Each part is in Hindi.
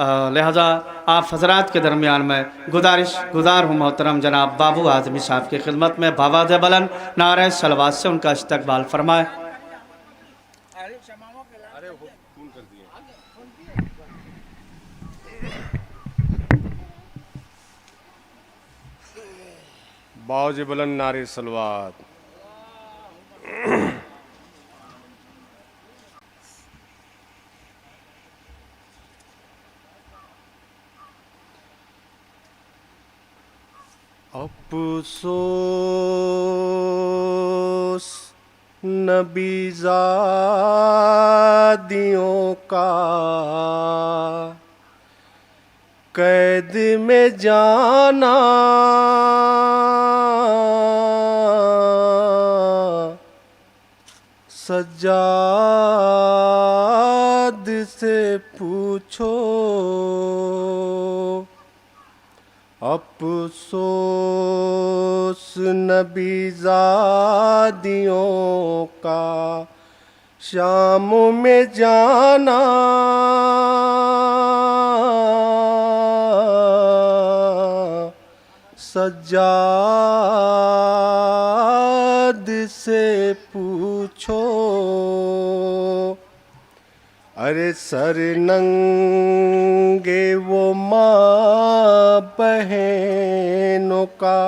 लिहाजा आप हजरात के दरमियान में गुजार हूँ मोहतरम जनाब बाबू आज़मी साहब की खिदमत में बावाज़ बुलंद नारे सलवात से उनका इस्तकबाल फरमाए। बावाज़ बुलंद नारे सलवात। अफ़सोस नबीज़ादियों का कैद में जाना, सज्जाद से पूछो। अफ़सोस नबीज़ादियों का शाम में जाना, सज्जाद से पूछो। अरे सर नंगे वो माँ बहनों का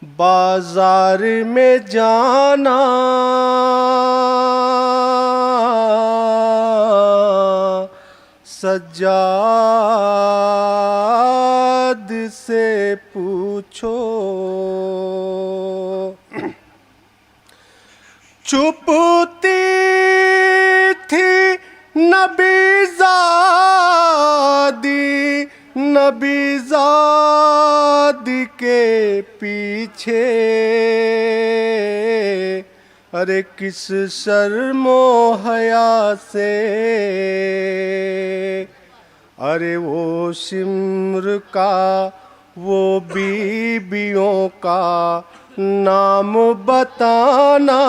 बाजार में जाना, सज्जाद से पूछो। चुपती थी नबीज़ादी के पीछे, अरे किस शर्मो हया से, अरे वो शिम्र का वो बीबियों का नाम बताना,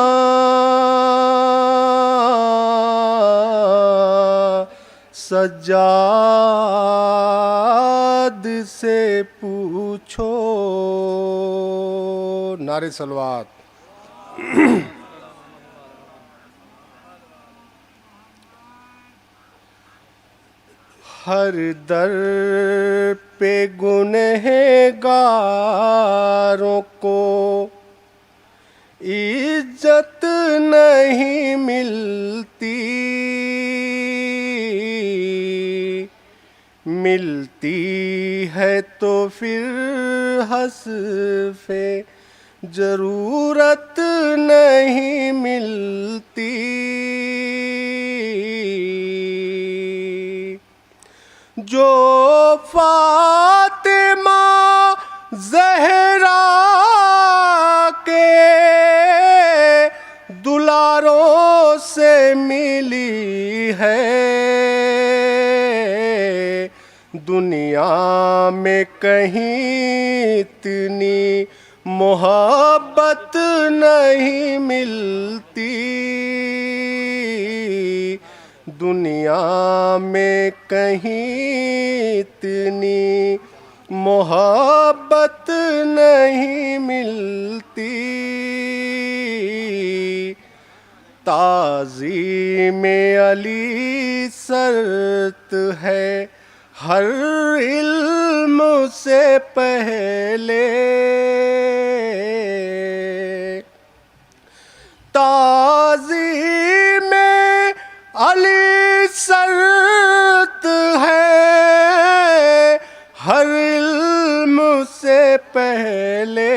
सज्जाद से पूछो। नारे सलवात। हर दर पे गुनहगारों को इज्जत नहीं मिलती, मिलती है तो फिर हस्फे जरूरत नहीं मिलती। जो फातिमा ज़हरा के दुलारों से मिली है, दुनिया में कहीं इतनी मोहब्बत नहीं मिलती, दुनिया में कहीं इतनी मोहब्बत नहीं मिलती। ताज़ीम अली शर्त है हर इल्म से पहले, ताज़ीम अली शर्त है हर इल्म से पहले।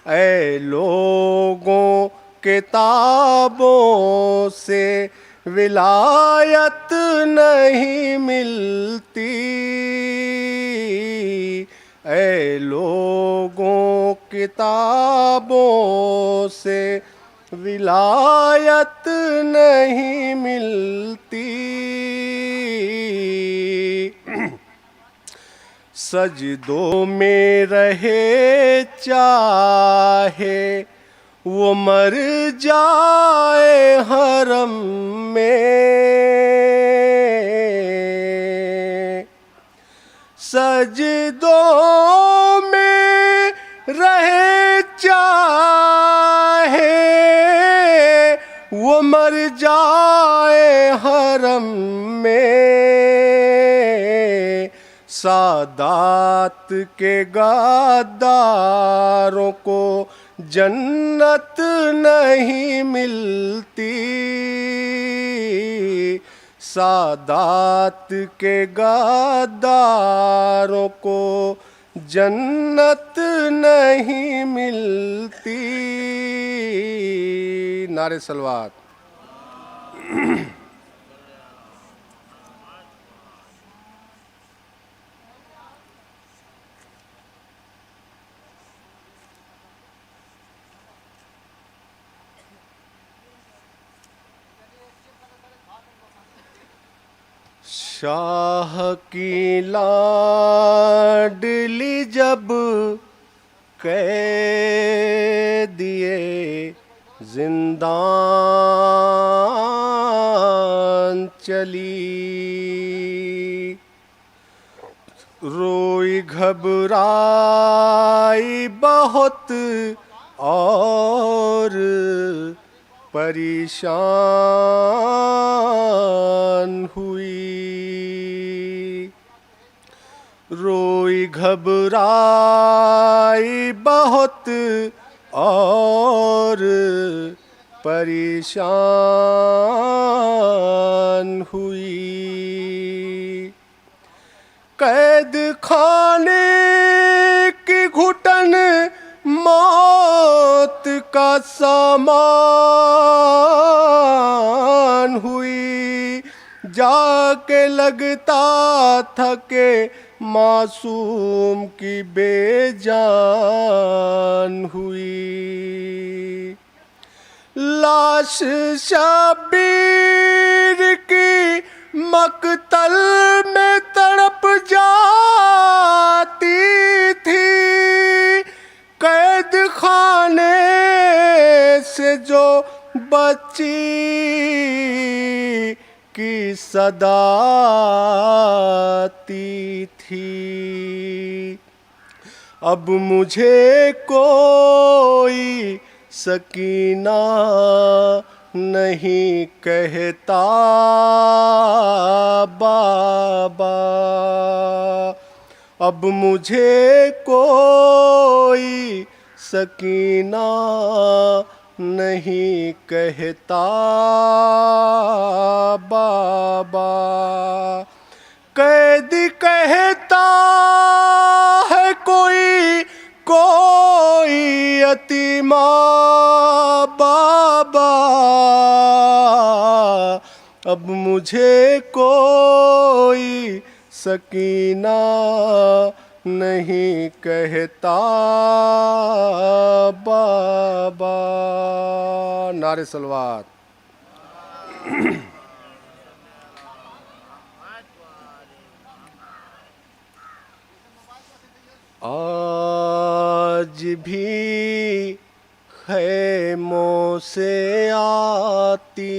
ऐ लोगों किताबों से विलायत नहीं मिलती, ऐ लोगों किताबों से विलायत नहीं मिलती। सजदों में रहे चाहे वो मर जाए हरम में, सजदों में रहे चाहे वो मर जाए हरम में, सादात के गद्दारों को जन्नत नहीं मिलती, सादात के गद्दारों को जन्नत नहीं मिलती। नारे सलवात। शाह की लाडली जब कैदिए जिंदान चली, रोई घबराई बहुत और परेशान हुई, रोई घबराई बहुत और परेशान हुई। कैद खाने की घुटन मौत का सामान हुई, जाके लगता था कि मासूम की बेजान हुई। लाश शबीर की मकतल में तड़प जाती थी, कैद खाने से जो बच्ची की सदा आती थी। अब मुझे कोई सकीना नहीं कहता बाबा, अब मुझे कोई सकीना नहीं कहता बाबा। कैदी कहता है कोई कोई यतीमा बाबा, अब मुझे कोई सकीना नहीं कहता बाबा। नारे सलवात। आज भी खैमों से आती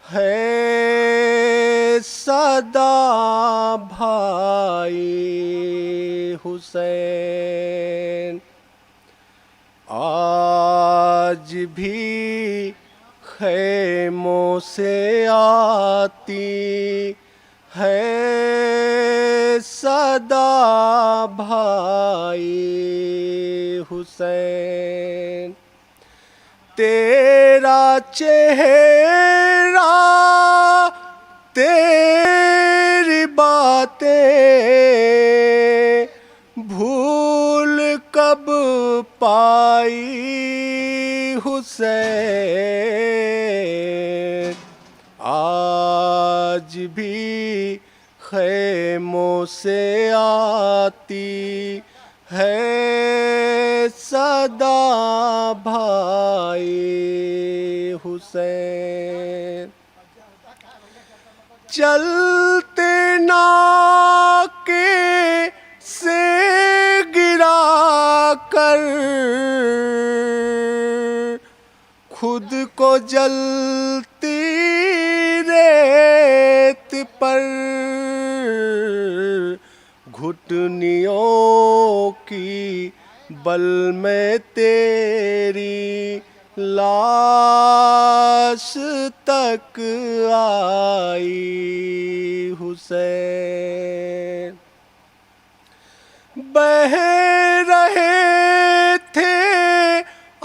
है सदा भाई हुसैन, आज भी खैमों से आती है सदा भाई हुसैन। तेरा चेहरा तेरी बातें भूल कब पाई हुसैन, आज भी खैमों से आती है सदा भाई हुसैन। चलते नाके से गिरा कर खुद को जलती रेत पर घुटनियों की बल में तेरी लाश तक आई हुसैन। बह रहे थे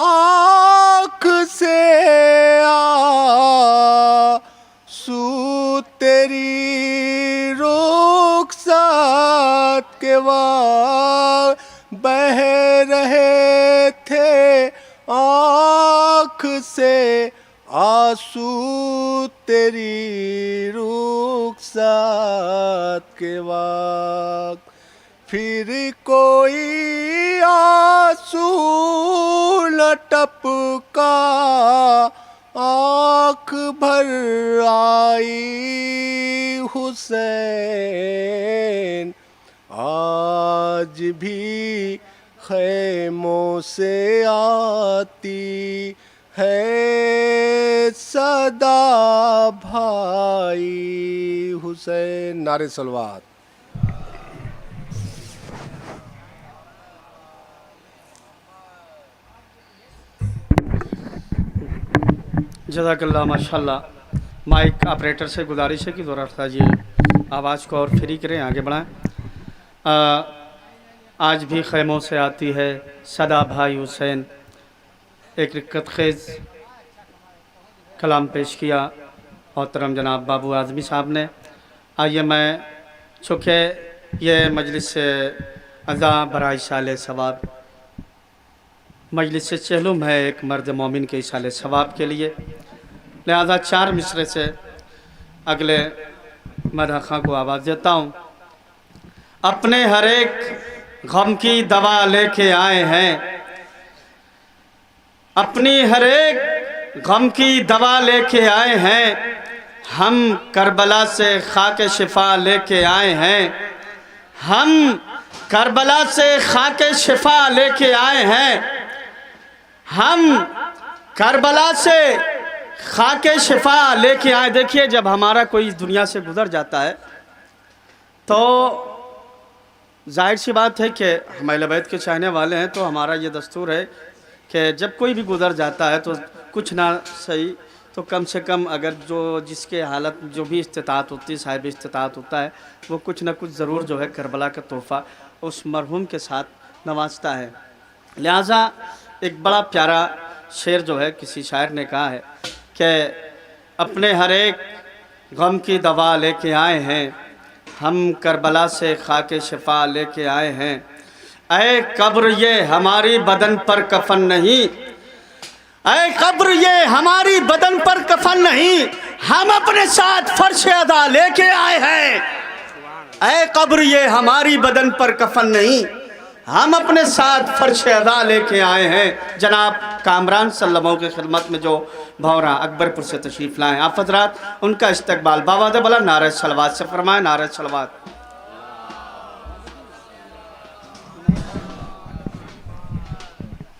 आँख से आंसू तेरी रुखसात के बाद, बह रहे थे आँख से आंसू तेरी रुखसात के बाद। फिर कोई आंसू न टपका आँख भर आई हुसैन। आज भी खैमों से आती है सदा भाई हुसैन। नारे सलवात। जज़ाकल्लाह माशाल्लाह। माइक ऑपरेटर से गुजारिश है कि ज़रा सा ये आवाज़ को और फ्री करें, आगे बढ़ाएं। आज भी खैमों से आती है सदा भाई हुसैन। एक रिक्कत खेज़ कलाम पेश किया मोहतरम जनाब बाबू आज़मी साहब ने। आइए मैं, चूँकि ये मजलिस अज़ा बराए इसाले सवाब, मजलिस चहलुम है एक मर्द मोमिन के इसाले सवाब के लिए, लिहाजा 4 मिसरे से अगले मदह खां को आवाज़ देता हूँ। अपने हर एक गम की दवा लेके आए हैं, अपनी हर एक गम की दवा लेके आए हैं, हम करबला से खाके शिफा लेके आए हैं, हम करबला से खाके शिफा लेके आए हैं, हम करबला से खाके शिफा लेके आए। देखिए, जब हमारा कोई इस दुनिया से गुजर जाता है तो जाहिर सी बात है कि हम अहले बैत के चाहने वाले हैं, तो हमारा ये दस्तूर है कि जब कोई भी गुजर जाता है तो कुछ ना सही तो कम से कम अगर जो जिसके हालत जो भी इस्तिताअत होती है, साहिब इस्तिताअत होता है, वो कुछ ना कुछ ज़रूर जो है करबला का तोहफ़ा उस मरहूम के साथ नवाजता है। लिहाजा एक बड़ा प्यारा शेर जो है किसी शायर ने कहा है कि अपने हर एक गम की दवा लेके आए हैं, हम करबला से खाके शिफा लेके आए हैं। ऐ कब्र ये हमारी बदन पर कफन नहीं, ऐ कब्र ये हमारी बदन पर कफन नहीं, हम अपने साथ फर्श अदा लेके आए हैं। ऐ कब्र ये हमारी बदन पर कफन नहीं, हम अपने साथ फर्श अदा लेके आए हैं। जनाब कामरान सल्लमों की खिदमत में जो भौरा अकबरपुर से तशरीफ़ लाएँ, आप हज़रात उनका इस्तकबाल बावाज़ बुलंद नारे सलवात से फरमाएं। नारे सलवात।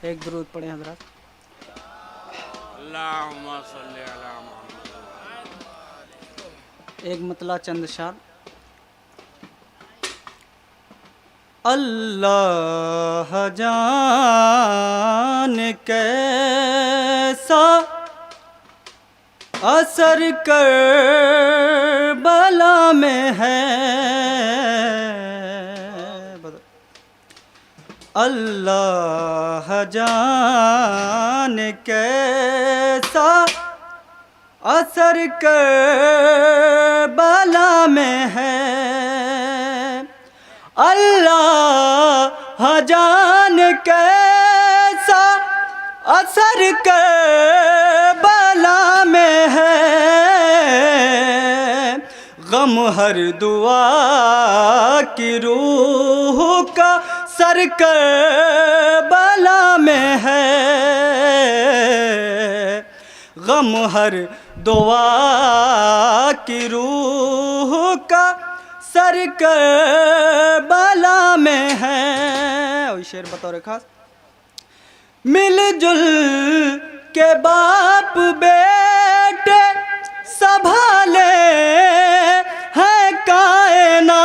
एक दुरूद पढ़ें हज़रात। अल्लाहुम्मा सल्ली अला मुहम्मद। एक मतला चंद शार। अल्लाह जाने कैसा असर करबला में है, अल्लाह जाने कैसा असर करबला में है, अल्लाह जान कैसा असर करबला में है, गम हर दुआ की रूह का सर करबला में है, गम हर दुआ की रूह का सर करबला में है। और शेर बतौर खास, मिलजुल के बाप बेटे संभाले हैं कायनात,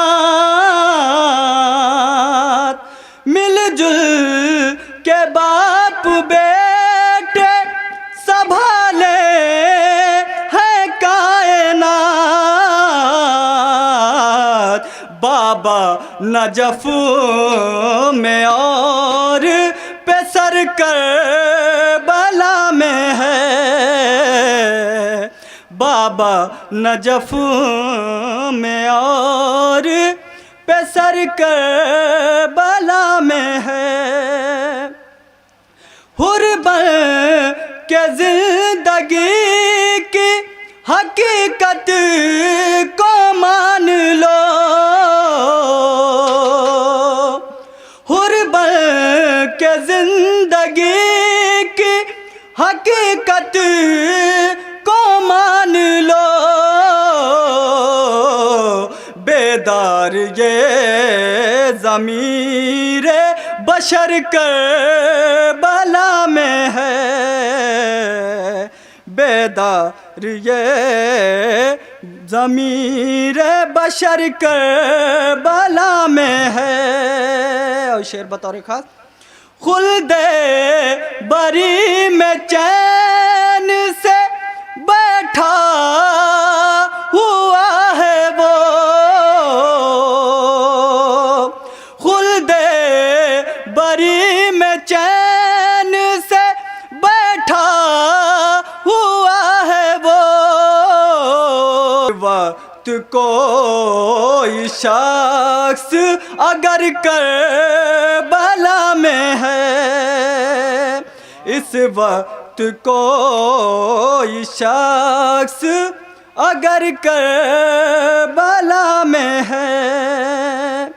बाबा नजफ में और पेसर करबला में है। बाबा नजफ में और पेसर करबला में है। हुर बन के जिंदगी की हकीकत को मान लो। हुर बन के जिंदगी की हकीकत को मान लो। बेदार ये ज़मीर बशर करबला में है। बेदार ये ज़मीर बशर करबला में है। और शेर बतौर खास खुल्दे बरी में चैन से बैठा हुआ है वो। खुल्दे बरी में चैन से बैठा हुआ है वो। वक्त कोई शख्स अगर करबला में है। इस वक्त कोई शख्स अगर करबला में है।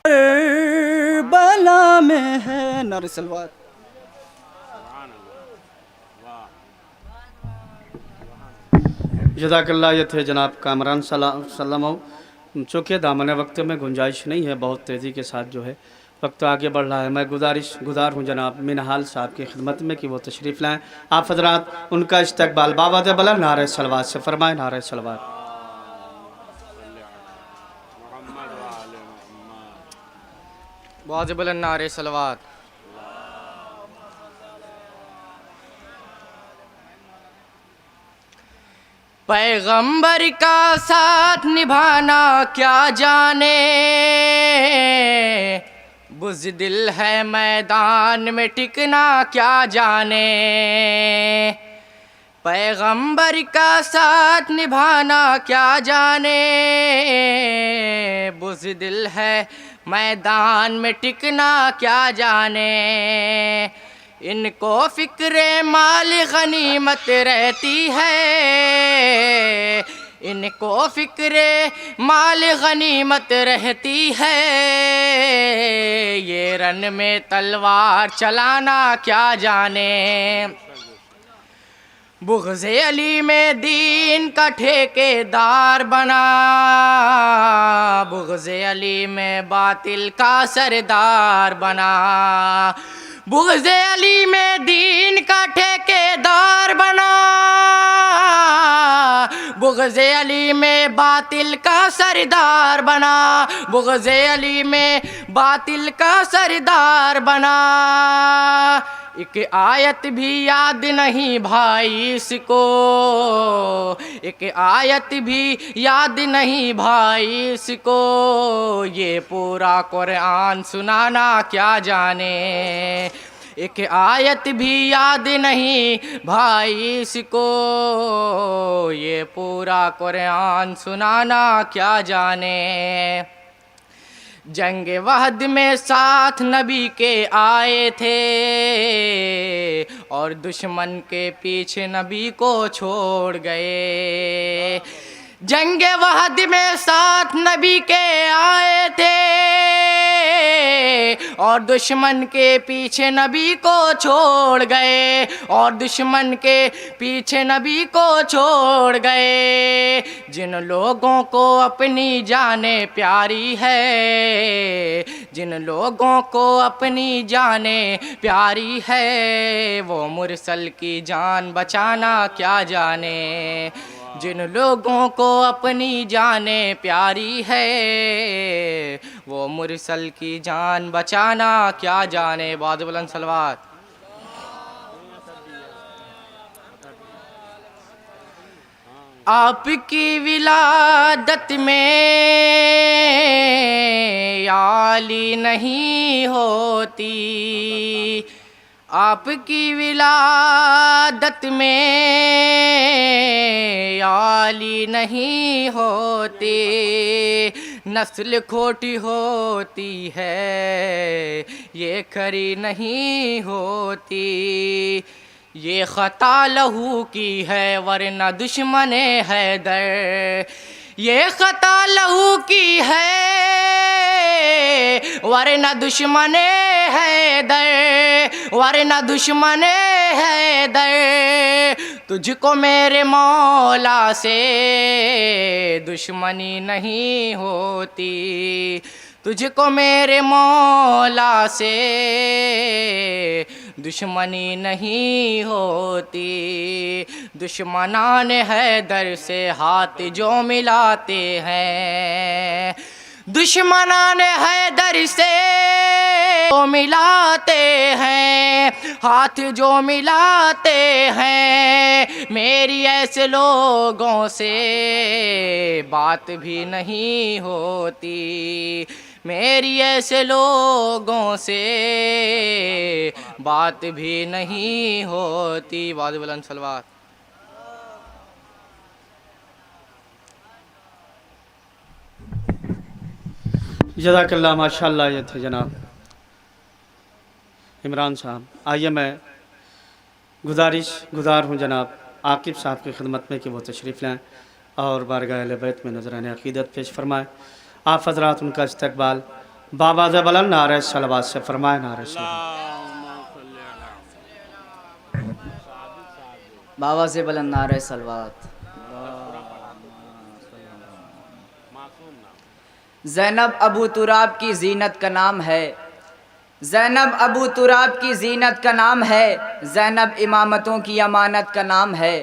करबला में है। नारे सलवात। जज़ाकल्लाह। ये थे जनाब कामरान सल्लम। चूँकि दामन वक्त में गुंजाइश नहीं है, बहुत तेज़ी के साथ जो है वक्त आगे बढ़ रहा है। मैं गुज़ार हूँ जनाब मिनहाल साहब की खिदमत में कि वो तशरीफ़ लाएँ। आप हज़रात उनका इस्तकबाल बावत बुलंद नारे सलवात से फरमाएँ। नारे सलवात। बावत बुलंद नारे सलवात। पैगंबर का साथ निभाना क्या जाने। बुज़दिल है मैदान में टिकना क्या जाने। पैगंबर का साथ निभाना क्या जाने। बुज़दिल है मैदान में टिकना क्या जाने। इनको फ़िक्रे माल गनीमत रहती है। इनको फ़िक्रे माल गनीमत रहती है। ये रन में तलवार चलाना क्या जाने। बुग़्ज़े अली में दीन का ठेकेदार बना। बुग़्ज़े अली में बातिल का सरदार बना। बुग़्ज़े अली में दीन का ठेकेदार बना। बुग़्ज़े अली में बातिल का सरदार बना। बुग़्ज़े अली में बातिल का सरदार बना। एक आयत भी याद नहीं भाई इसको। एक आयत भी याद नहीं भाई इसको। ये पूरा कुरान सुनाना क्या जाने। एक आयत भी याद नहीं भाई इसको। ये पूरा कुरान सुनाना क्या जाने। जंग वहद में साथ नबी के आए थे और दुश्मन के पीछे नबी को छोड़ गए। जंग वहद में साथ नबी के आए थे और दुश्मन के पीछे नबी को छोड़ गए। और दुश्मन के पीछे नबी को छोड़ गए। जिन लोगों को अपनी जाने प्यारी है। जिन लोगों को अपनी जाने प्यारी है। वो मुरसल की जान बचाना क्या जाने। जिन लोगों को अपनी जाने प्यारी है। वो मुरसल की जान बचाना क्या जाने। बात बुलंद सलवात। आपकी विलादत में आली नहीं होती, आपकी विलादत में आली नहीं होती, नस्ल खोटी होती है ये खरी नहीं होती, ये ख़ता लहू की है वरना दुश्मन हैदर, ये ख़ता लहू की है वरना दुश्मन हैदर, वरना दुश्मन हैदर, तुझको मेरे मौला से दुश्मनी नहीं होती, तुझको मेरे मौला से दुश्मनी नहीं होती, दुश्मनान हैदर से हाथ जो मिलाते हैं, दुश्मनान हैदर से जो मिलाते हैं, हाथ जो मिलाते हैं, मेरी ऐसे लोगों से बात भी नहीं होती, मेरी ऐसे लोगों से बात भी नहीं होती। वाद बुलंद सलवात। जज़ाकल्लाह माशाअल्लाह। ये थे जनाब इमरान साहब। आइए मैं गुज़ार हूँ जनाब आकिब साहब की खिदमत में कि वो तशरीफ़ लाएँ और बारगाह अहले बैत में नज़राने अक़ीदत पेश फरमाएँ। आप हज़रात उनका इस्तक़बाल बाबाज़ बुलंद नारे सलवात से फरमाएँ। नारे सलवात। बाबा से बुलंद नारे सलवात। ज़ैनब अबू तुराब की ज़ीनत का नाम है, ज़ैनब अबू तुराब की ज़ीनत का नाम है, ज़ैनब इमामतों की अमानत का नाम है,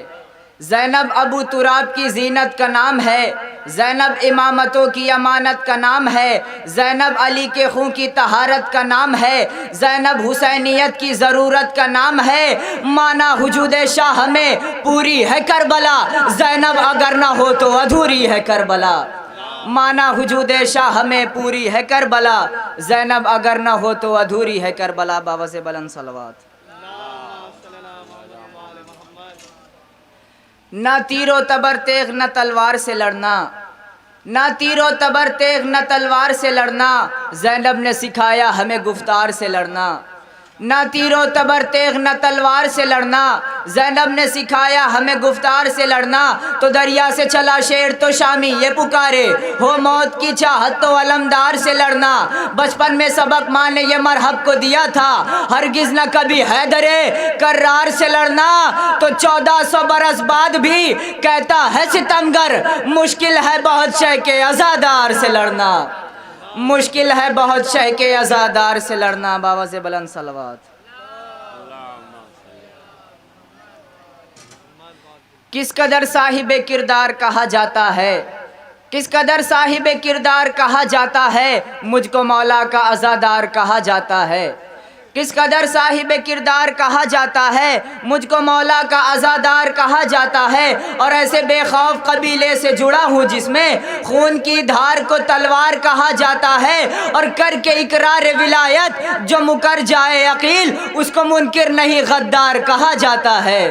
ज़ैनब अबू तुराब की ज़ीनत का नाम है, ज़ैनब इमामतों की अमानत का नाम है, ज़ैनब अली के खून की तहारत का नाम है, ज़ैनब हुसैनियत की ज़रूरत का नाम है, माना हुजूद शाह में पूरी है करबला, ज़ैनब अगर ना हो तो अधूरी है करबला, माना हुजूद शाह में पूरी है करबला, ज़ैनब अगर ना हो तो अधूरी है करबला। बाबा से बुलंद सलवात। ना तीरो तबर तेग न तलवार से लड़ना, ना तीरो तबर तेग न तलवार से लड़ना, ज़ैनब ने सिखाया हमें गुफ्तार से लड़ना, ना तीरो तबर तेग न तलवार से लड़ना, ज़ैनब ने सिखाया हमें गुफ्तार से लड़ना, तो दरिया से चला शेर तो शामी ये पुकारे, हो मौत की चाहत तो अलमदार से लड़ना, बचपन में सबक माँ ने ये मरहब को दिया था, हरगिज़ न कभी हैदरे कर्रार से लड़ना, तो 1400 बरस बाद भी कहता है सितमगर, मुश्किल है बहुत शय के आज़ादार से लड़ना, मुश्किल है बहुत शय के आज़ादार से लड़ना। बाबा से बुलंद सलवात। किस कदर साहिबे किरदार कहा जाता है, किस कदर साहिबे किरदार कहा जाता है, मुझको मौला का आज़ादार कहा जाता है, किस कदर साहिबे किरदार कहा जाता है, मुझको मौला का आज़ादार कहा जाता है, और ऐसे बेखौफ कबीले से जुड़ा हूँ जिसमें खून की धार को तलवार कहा जाता है, और करके इकरार विलायत जो मुकर जाए अकील, उसको मुनकिर नहीं गद्दार कहा जाता है,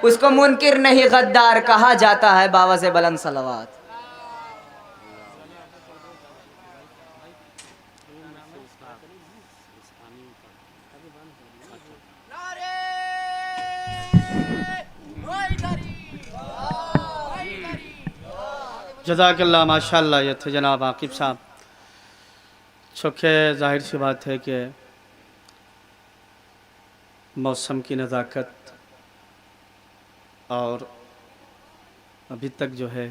उसको मुनकिर नहीं गद्दार कहा जाता है। बाबा से बुलंद सलवात। जज़ाकल्लाह माशाअल्लाह। ये थे जनाब आकिब साहब। चूँकि ज़ाहिर सी बात है कि मौसम की नज़ाकत और अभी तक जो है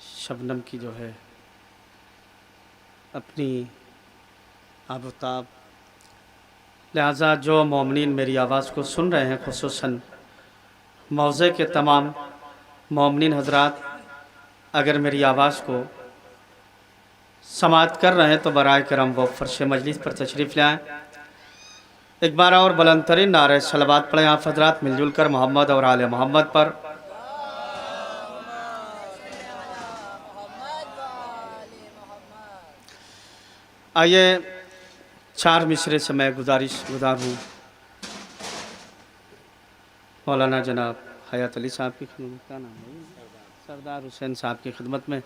शबनम की जो है अपनी आबताब, लिहाजा जो मोमिनीन मेरी आवाज़ को सुन रहे हैं, खुसूसन मौज़े के तमाम मोमिनीन हज़रात अगर मेरी आवाज़ को समाअत कर रहे हैं तो बराए करम वो फ़र्श मजलिस पर तशरीफ़ ले आएँ। एक बार और बुलंद तरीन नारे सलवात पढ़ें आप हज़रात मिलजुल कर मोहम्मद और आले मोहम्मद पर। आइए 4 मिसरे से मैं गुजारिश गुजार हूँ मौलाना जनाब हयात अली साहब की खिदमत, का नाम है सरदार हुसैन साहब की खिदमत में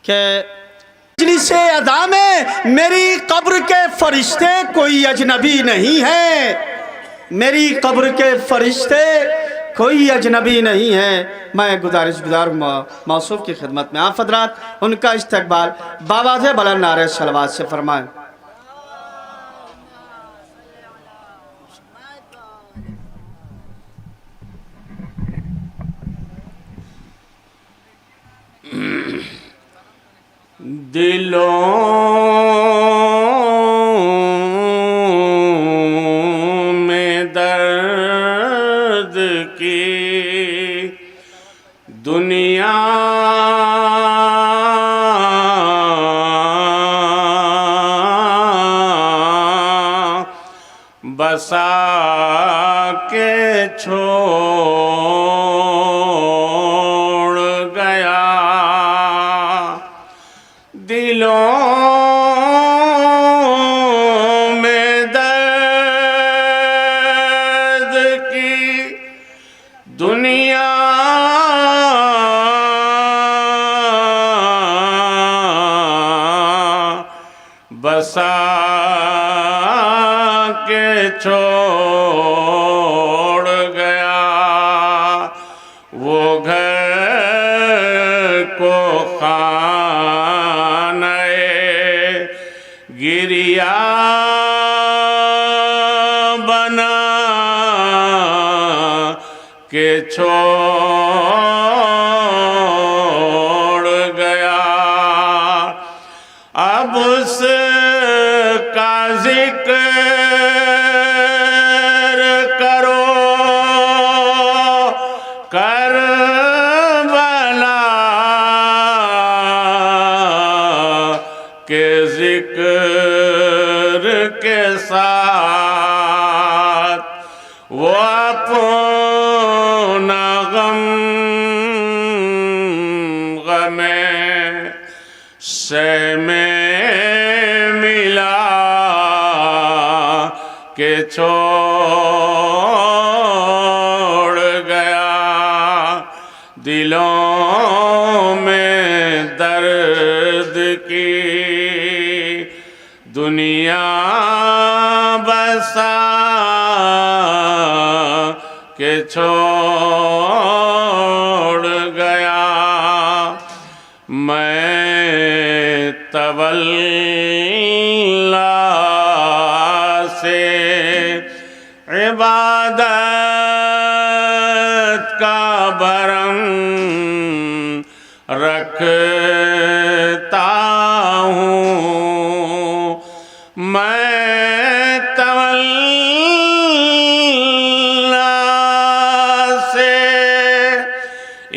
कि मजलिस-ए अदा में मेरी कब्र के फरिश्ते कोई अजनबी नहीं है, मेरी कब्र के फरिश्ते कोई अजनबी नहीं है। मैं गुजारिश गुजार हूँ मौसूफ की खिदमत में आप हज़रात उनका इस्तकबाल बाबा से बुलंद नारे सलवात से फरमाएं। दिलों में दर्द की दुनिया बसा के छोड़ गया, दिलों में दर्द की दुनिया बसा के छोड़ गया, वो घर को गिरिया बना के छोड़ गया। अब उसका जिक्र करो करबला के जिक्र के साथ वो अपना गमे सह में मिला के छोड़ गया, दिलों में दर्द की दुनिया बसा के छोड़ गया। मैं तवल्ला से इबादत का भरम रखता हूँ, मैं तवल्ला से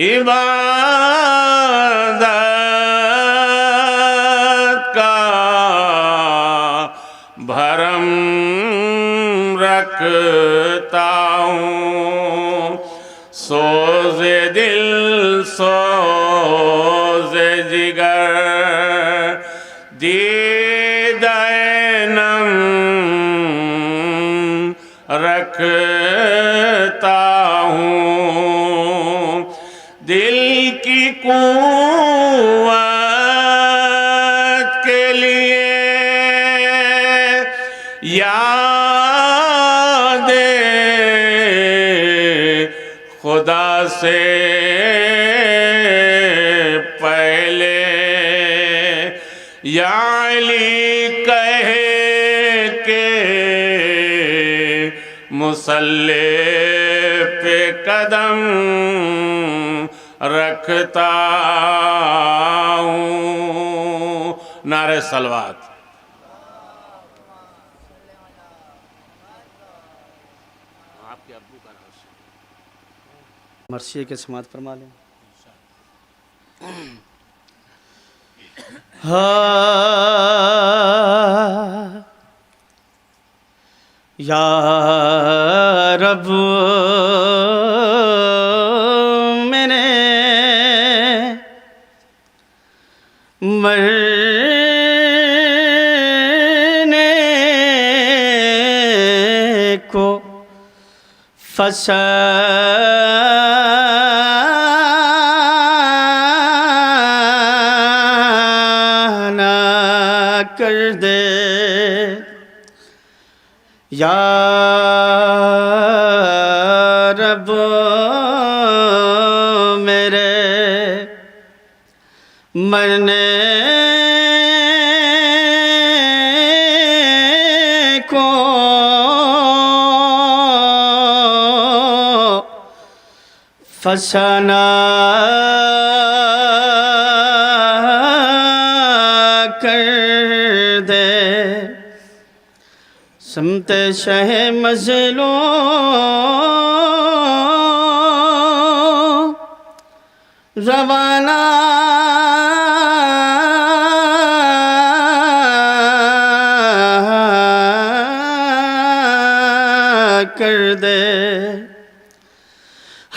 इबादत का भरम रखता हूँ, सोज़े दिल सोज़े जिगर दीदैनम रखता हूँ, दिल की कुव्वत के लिए यादें खुदा से पहले या अली कह के मुसल्ले पे कदम रखता हूँ। नारे सलवात। मर्सिए के समात फरमा लें। या रब मैंने मर फसाना कर दे या रब मेरे मरने को फसाना कर दे समते शह मजलो रवाना कर दे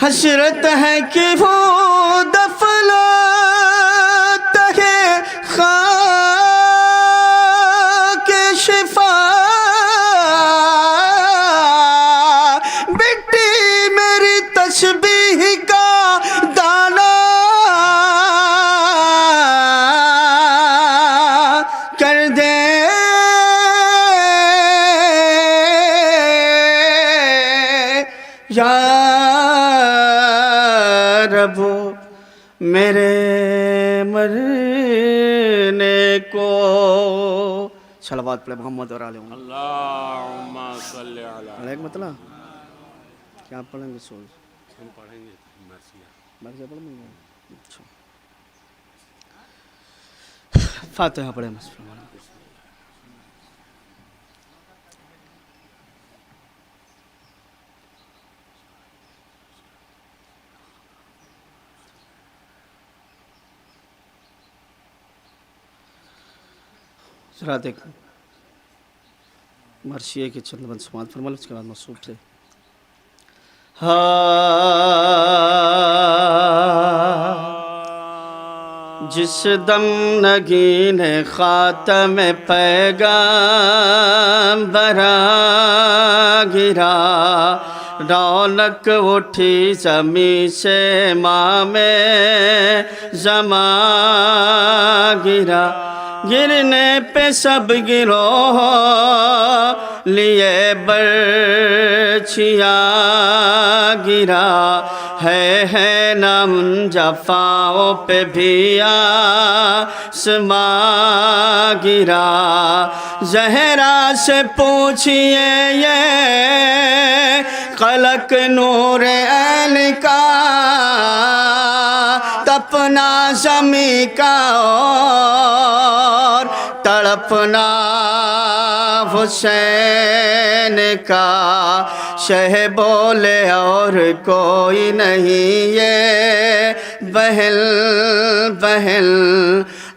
हसरत है कि वो दफलत है खाक शिफा मिट्टी मेरी तस्बीह का दाना कर दे या रब मेरे मरने को सलावत पढ़े मोहम्मद और आले अल्लाहुम्मा सल्ली अला एक मतलब क्या पढ़ेंगे सोच हम पढ़ेंगे मर्सिया मर्सिया पढ़ेंगे अच्छा फातिहा पढ़े मस्फर जरा देख मर्शिए के चंद बंद समाज फरमाल उसके बाद मसूब से जिस दम नगीन खातम पैगंबरा गिरा रौनक उठी जमी से मामे जमा गिरा गिरने पे सब गिरो लिए बर्छिया गिरा है नाम जफाओं पे भी आसमां गिरा जहरा से पूछिए ये कलक नूर ऐन का तपना जमी का और तड़पना हुसैन का शह बोले और कोई नहीं ये बहल बहल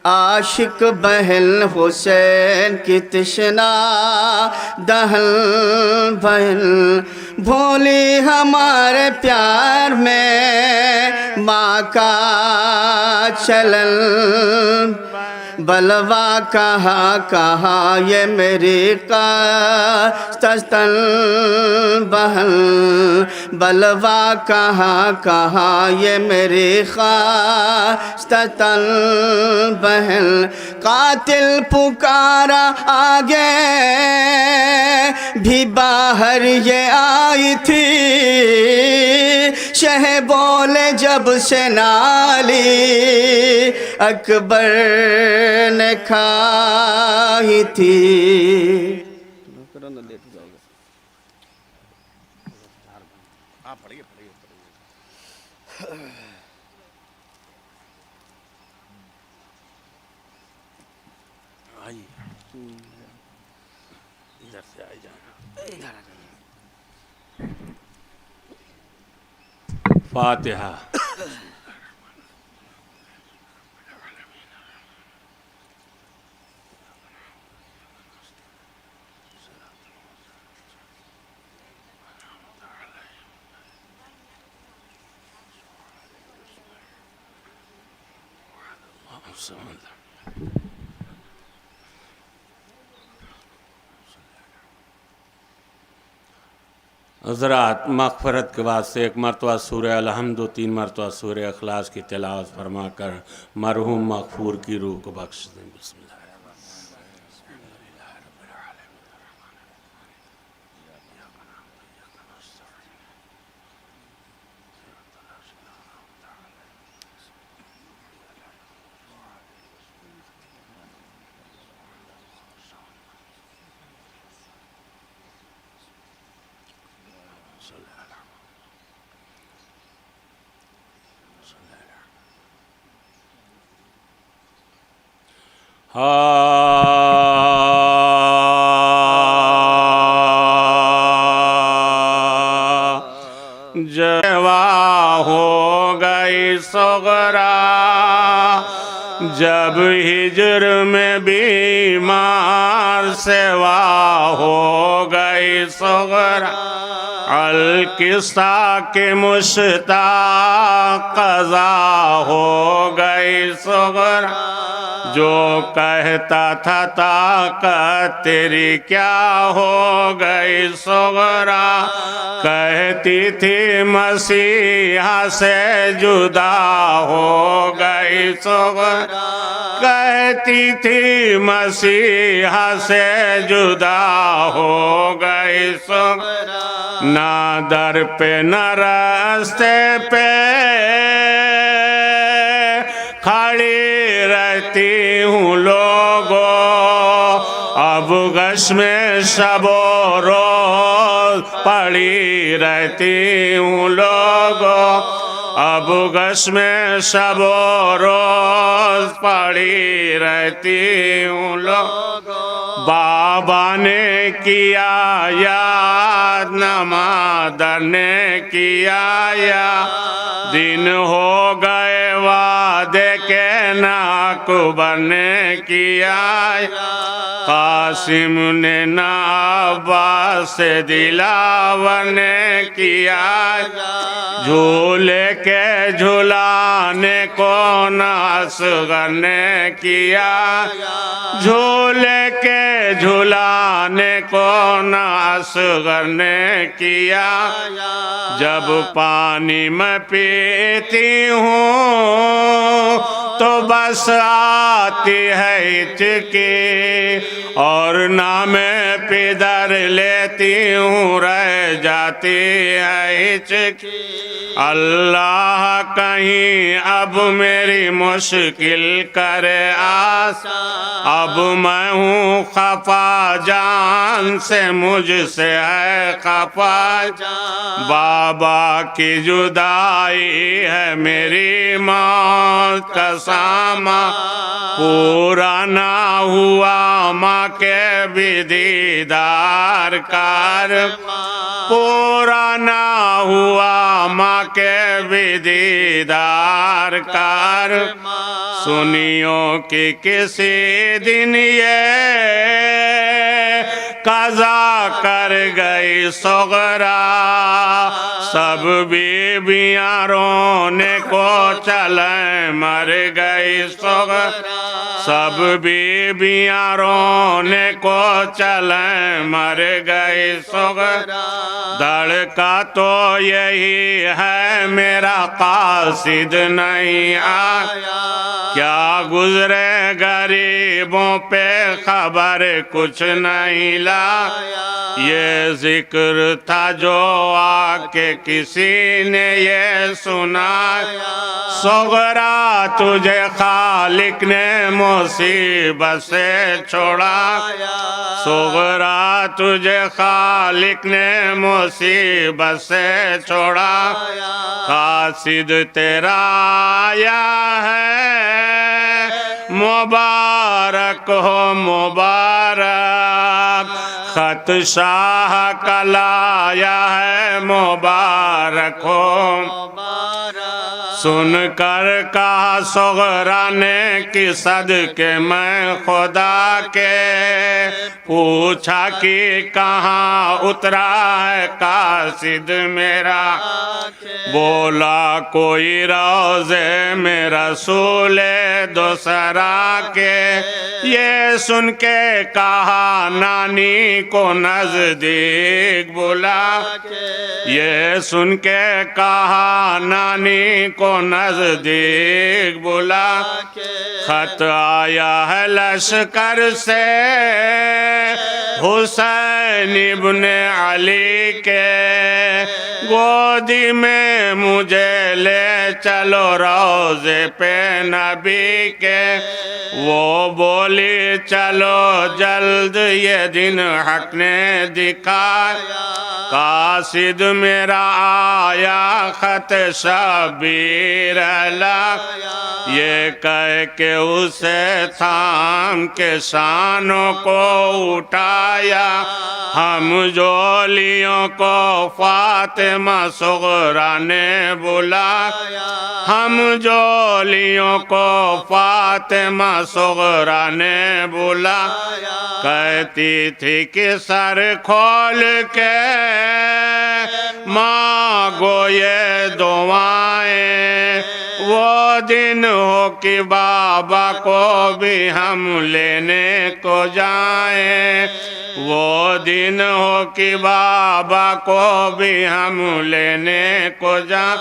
आशिक बहल हुसैन की तृष्णा दहल बहल भोली हमारे प्यार में माँ का चलन बलवा कहाँ ये मेरी कास्तन बहन बलवा कहाँ ये मेरी खास्तन बहन कातिल पुकारा आगे भी बाहर ये आई थी शह बोले जब से नाली अकबर ने खाई थी इधर से आ जाना फातिहा हज़रात मग़फ़िरत के वास्ते एक मरतबा सूरह अलहम्द 3 मरतबा सूरह इखलास की तिलावत फरमा कर मरहूम मग़फ़ूर की रूह को बख्श दें। बिस्मिल्लाह। जवा हो गई सगरा जब हिजर में बीमार सेवा हो गई सगरा अलकिस्सा के मुश्ताक क़ज़ा हो गई सगरा जो कहता था ताकत तेरी क्या हो गई सगरा कहती थी मसीहा से जुदा हो गई सगरा कहती थी मसीहा से जुदा हो गई सगरा ना दर पे न रास्ते पे खड़ी रहती हूँ लोगों अब गश में शबो रोज पड़ी रहती हूँ लोगों अब गश में शबो रोज पड़ी रहती हूँ लोगों बाबा ने किया याद नमादर ने किया याद दिन हो गए वादे के नाकुबर ने किया कासिम ने ना अब्बास से दिलावर ने किया झूले के झुलाने को असगर ने किया झूले के झुलाने को असगर ने किया जब पानी मैं पीती हूँ तो बस आती है हिचकी और ना मैं पिदर लेती हूँ रह जाती है हिचकी अल्लाह कहीं अब मेरी मुश्किल करे आसा अब मैं हूँ खफा जान से मुझसे है खफा बाबा की जुदाई है मेरी मौत का सामा पूरा ना हुआ माँ के भी दीदार कार पूरा ना हुआ माँ के भी दीदार कार सुनियो कि किसी दिन ये कज़ा कर गई सगरा सब बीबियाँ रोने को चले मर गई सगरा सब बीबियाँ रोने को चले मर गई सगरा धड़का तो यही है मेरा कासिद नहीं आया क्या गुजरे गरीबों पे खबर कुछ नहीं लाया ये जिक्र था जो आके किसी ने ये सुनाया सगरा तुझे खालिक ने मुसीबत से छोड़ा सगरा तुझे खालिक ने मुसीबत से छोड़ा कासिद तेरा आया है मुबारक हो मुबारक खत शाह का लाया है मुबारक हो सुनकर कहा सुगरा ने कि सदके मैं खुदा के, पूछा कि कहाँ उतरा है कासिद मेरा, बोला कोई रोज़े में रसूल दूसरा के। ये सुन के कहा नानी को नजदीक बुला, ये सुन के कहा नानी को नजदीक बुला। खत आया है लश्कर से हुसैन इब्ने अली के, गोदी में मुझे ले चलो रोज़े पे नबी के। वो बोली चलो जल्द ये दिन हक ने दिखाया, कासिद मेरा आया खत शबीर अल्लाह। ये कह के उसे थाम के शानों को उठाया, हम जोलियों को फातिमा सुगरा ने बुलाया, हम जोलियों को फातिमा सुगरा ने बुलाया। कहती थी कि सर खोल के मांगो ये दुआएं, वो दिन हो कि बाबा को भी हम लेने को जाएं, वो दिन हो कि बाबा को भी हम लेने को जाएं।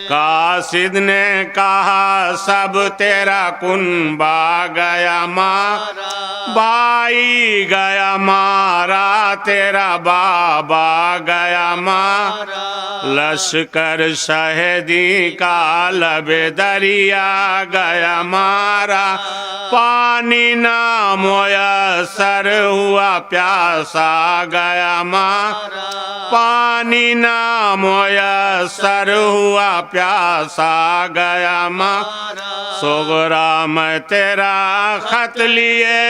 कासिद ने कहा सब तेरा कुनबा गया मारा, भाई गया मारा, तेरा बाबा गया मारा। लश्कर शहीदी का लबे दरिया गया मारा, पानी ना मुयस्सर हुआ प्यासा गया मारा, पानी ना मुयस्सर हुआ प्यासा गया मारा। सुगरा मैं तेरा खत लिए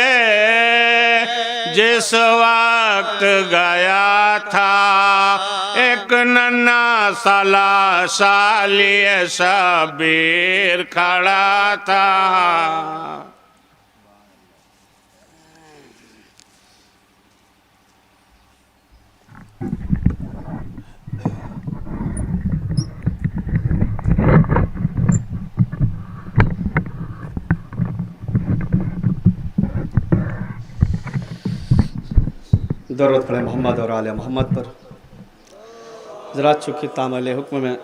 जिस वक्त गया था, एक नन्ना साला सालिए शबीर खड़ा था। दरूद पढ़े मोहम्मद और आले मोहम्मद पर। ज़रा चूँकि तामल हुक्म में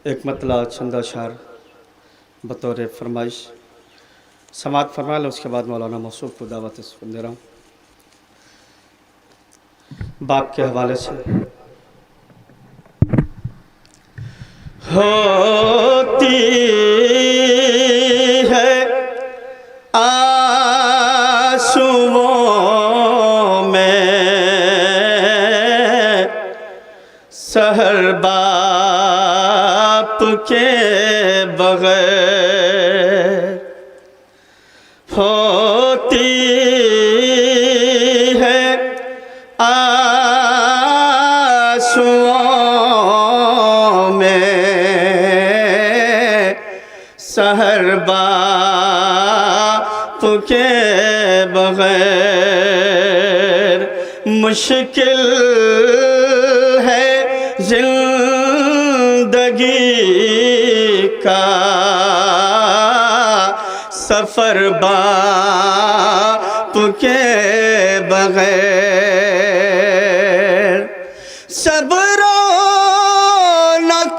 एक मतला चंदा शार बतौर फरमाइश समात फरमा लें, उसके बाद मौलाना मौसूफ को दावत सुन दे रहा हूँ। बाप के हवाले से होती है आंसुओं में सहर बाप के बगैर, होती है आंसुओं में सहर बाप के बगैर। मुश्किल है जिंदगी का सफर बाप के बगैर। सब रौनकों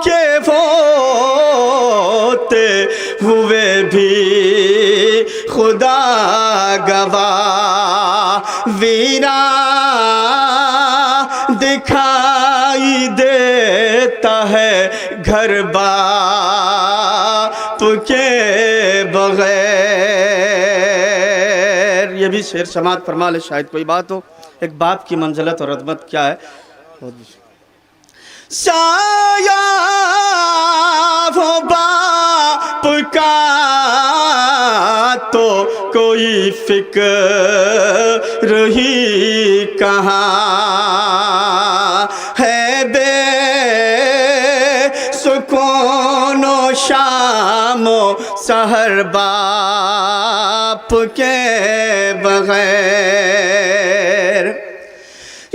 के होते हुए भी खुदा गवाह वीरा दिखाई देता है घर बाप के बगैर। ये भी शेर समात फरमा ले, शायद कोई बात हो। एक बाप की मंजिलत और अज़मत क्या है। साया वो बाप का तो कोई फिक्र ही कहाँ है, दोनों शामो सहर बाप के बगैर।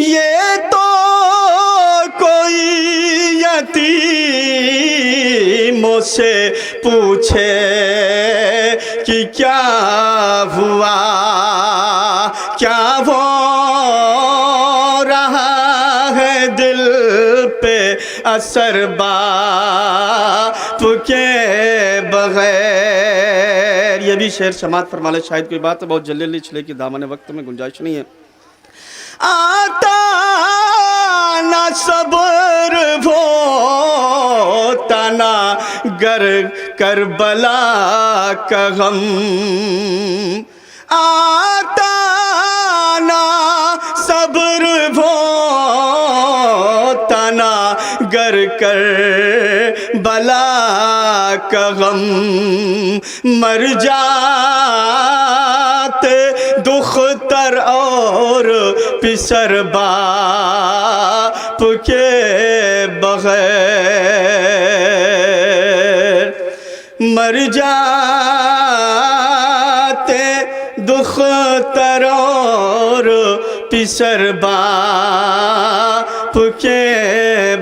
ये तो कोई यतीमों से पूछे कि क्या हुआ, क्या हो रहा है दिल पे असर बाप के बगैर। ये भी शेर समात फरमाले शायद कोई बात है, बहुत जल्दी इसलिए कि दामन वक्त में गुंजाइश नहीं है। आता ना सब्र होता ना गर करबला का गम, आता ना सब्र होता ना गर करबला का गम। मर जाते दुख्तर और पिसर बाप के बगैर। मर जाते दुख्तर और पिसर बाप के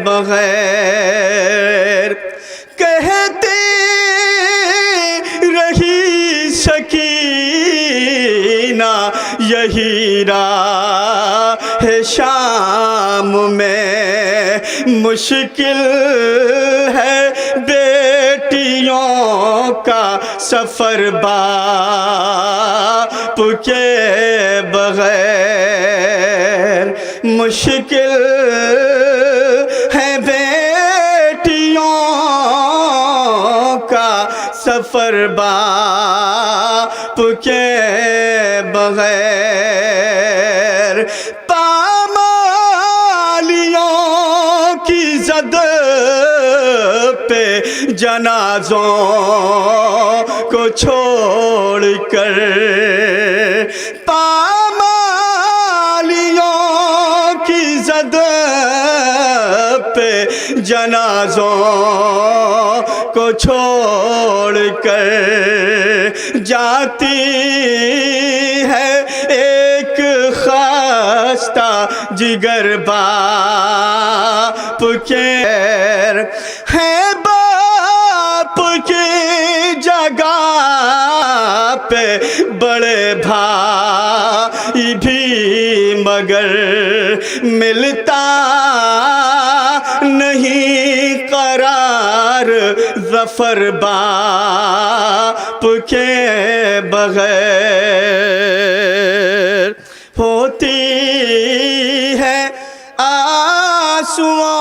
बगैर। कहती रही सकीना यही राह है शाम में, मुश्किल है बेटियों का सफर बाप के बगैर। मुश्किल है बेटियों का सफर बाप के बगैर। पामालियों की जद पे जनाजों को छोड़कर, पामालियों की जद पे जनाजों को छोड़कर जाती है एक खास्ता जिगर बाप के। है बाप की जगह पे बड़े भाई भी मगर मिलता नहीं करार ज़फ़र बाप के बगैर। होती है आंसुओं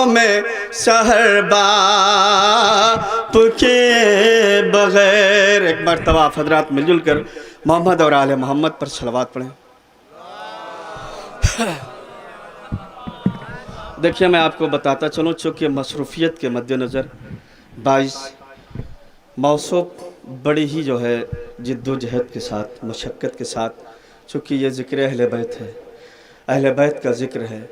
में सहर बाप के बगैर। एक मरतबा आप हज़रात मिलजुल कर मोहम्मद और आले मोहम्मद पर सलवात पढ़ें। देखिए, मैं आपको बताता चलूँ, चूँकि मसरूफ़ियत के मद्देनज़र 22 मौसूफ़ बड़ी ही जो है जिद्दोजहद के साथ, मशक्क़त के साथ, चूँकि ये ज़िक्र अहले बैत है, अहले बैत का ज़िक्र है,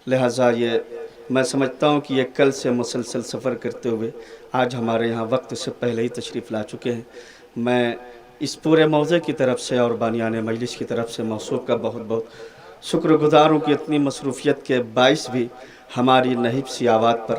लिहाजा ये मैं समझता हूँ कि ये कल से मुसलसल सफ़र करते हुए आज हमारे यहाँ वक्त से पहले ही तशरीफ़ ला चुके हैं। मैं इस पूरे मौज़े की तरफ से और बानियान मजलिस की तरफ से मौसूफ़ का बहुत बहुत शुक्रगुज़ार हूँ कि इतनी मसरूफ़ियत के बाइस भी हमारी नहीब सी आवाज़ पर